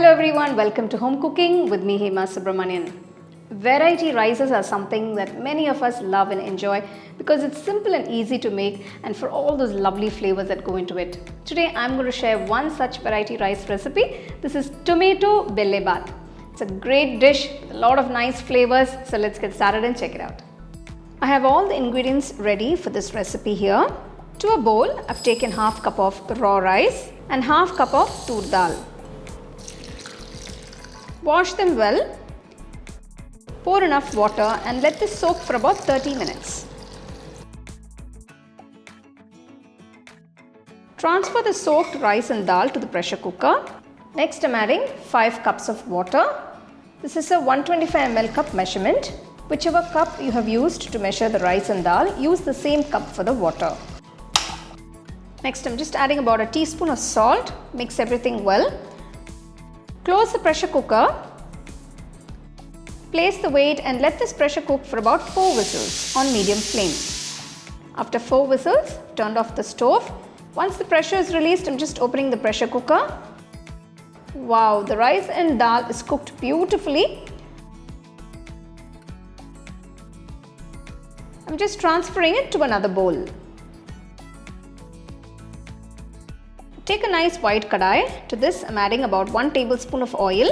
Hello everyone, welcome to Home Cooking with me Hema Subramanian. Variety rices are something that many of us love and enjoy because it's simple and easy to make and for all those lovely flavors that go into it. Today I'm going to share one such variety rice recipe. This is tomato bele baat. It's a great dish with a lot of nice flavors, so let's get started and check it out. I have all the ingredients ready for this recipe here. To a bowl, I've taken half cup of raw rice and half cup of toor dal. Wash them well, pour enough water and let this soak for about 30 minutes. Transfer the soaked rice and dal to the pressure cooker. Next I'm adding 5 cups of water. This is a 125 ml cup measurement. Whichever cup you have used to measure the rice and dal, use the same cup for the water. Next I'm just adding about a teaspoon of salt. Mix everything well. Close the pressure cooker. Place the weight and let this pressure cook for about 4 whistles on medium flame. After 4 whistles, turn off the stove. Once the pressure is released, I'm just opening the pressure cooker. Wow, the rice and dal is cooked beautifully. I'm just transferring it to another bowl. Take a nice white kadai. To this I'm adding about 1 tablespoon of oil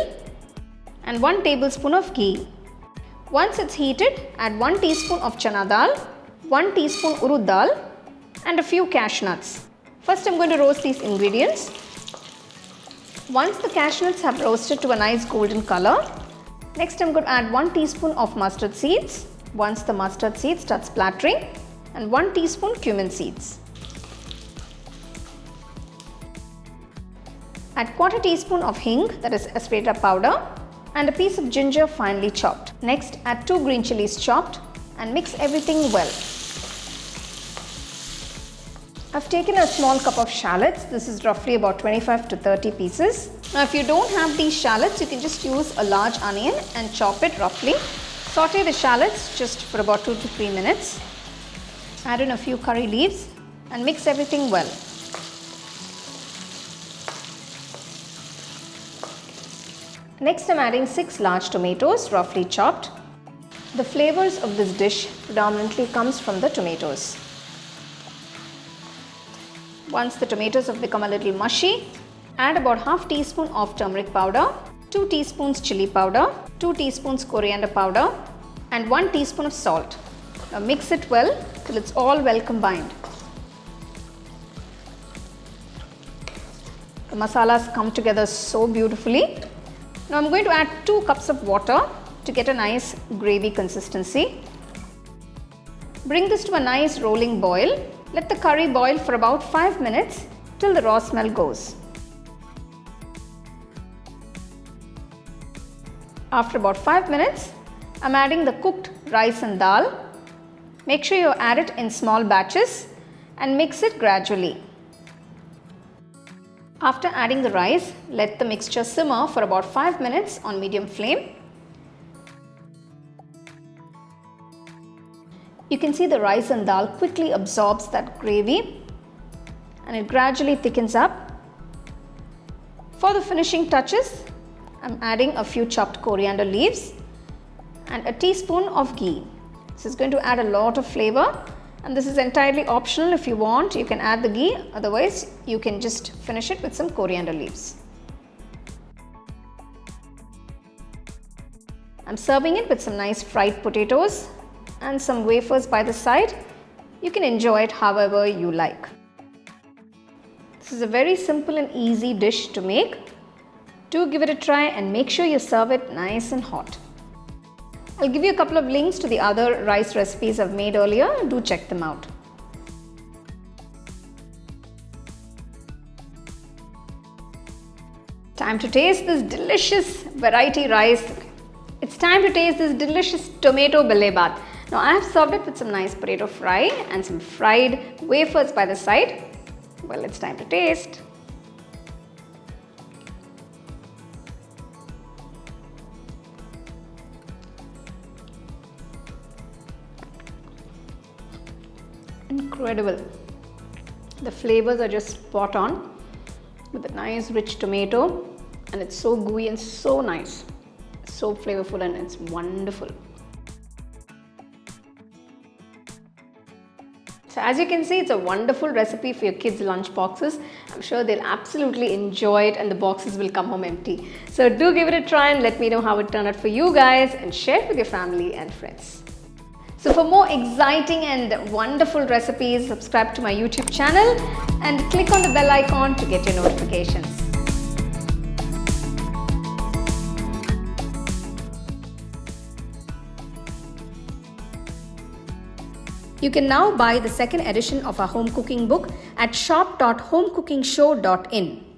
and 1 tablespoon of ghee. Once it's heated, add 1 teaspoon of Chana Dal, 1 teaspoon Urad Dal and a few cashew nuts. First I'm going to roast these ingredients. Once the cashew nuts have roasted to a nice golden color, next I'm going to add 1 teaspoon of mustard seeds. Once the mustard seeds start splattering, and 1 teaspoon cumin seeds. Add 1/4 teaspoon of hing, that is Asafoetida powder, and a piece of ginger finely chopped. Next add 2 green chilies chopped and mix everything well. I've taken a small cup of shallots. This is roughly about 25 to 30 pieces. Now if you don't have these shallots, you can just use a large onion and chop it roughly. Saute the shallots just for about 2 to 3 minutes. Add in a few curry leaves and mix everything well. Next I'm adding 6 large tomatoes roughly chopped. The flavors of this dish predominantly comes from the tomatoes. Once the tomatoes have become a little mushy, add about half teaspoon of turmeric powder, 2 teaspoons chilli powder, 2 teaspoons coriander powder and 1 teaspoon of salt. Now mix it well till it's all well combined. The masalas come together so beautifully. Now I'm going to add 2 cups of water to get a nice gravy consistency. Bring this to a nice rolling boil. Let the curry boil for about 5 minutes till the raw smell goes. After about 5 minutes, I'm adding the cooked rice and dal. Make sure you add it in small batches and mix it gradually. After adding the rice, let the mixture simmer for about 5 minutes on medium flame. You can see the rice and dal quickly absorbs that gravy and it gradually thickens up. For the finishing touches, I'm adding a few chopped coriander leaves and a teaspoon of ghee. This is going to add a lot of flavor. And this is entirely optional. If you want, you can add the ghee, otherwise you can just finish it with some coriander leaves. I'm serving it with some nice fried potatoes and some wafers by the side. You can enjoy it however you like. This is a very simple and easy dish to make. Do give it a try and make sure you serve it nice and hot. I'll give you a couple of links to the other rice recipes I've made earlier. Do check them out. Time to taste this delicious variety rice. It's time to taste this delicious tomato bele baat. Now I have served it with some nice potato fry and some fried wafers by the side. Well, it's time to taste. Incredible. The flavors are just spot on with a nice rich tomato and it's so gooey and so nice, so flavorful, and it's wonderful. So as you can see, it's a wonderful recipe for your kids' lunch boxes. I'm sure they'll absolutely enjoy it and the boxes will come home empty. So do give it a try and let me know how it turned out for you guys, and share it with your family and friends. So for more exciting and wonderful recipes, subscribe to my YouTube channel and click on the bell icon to get your notifications. You can now buy the second edition of our home cooking book at shop.homecookingshow.in.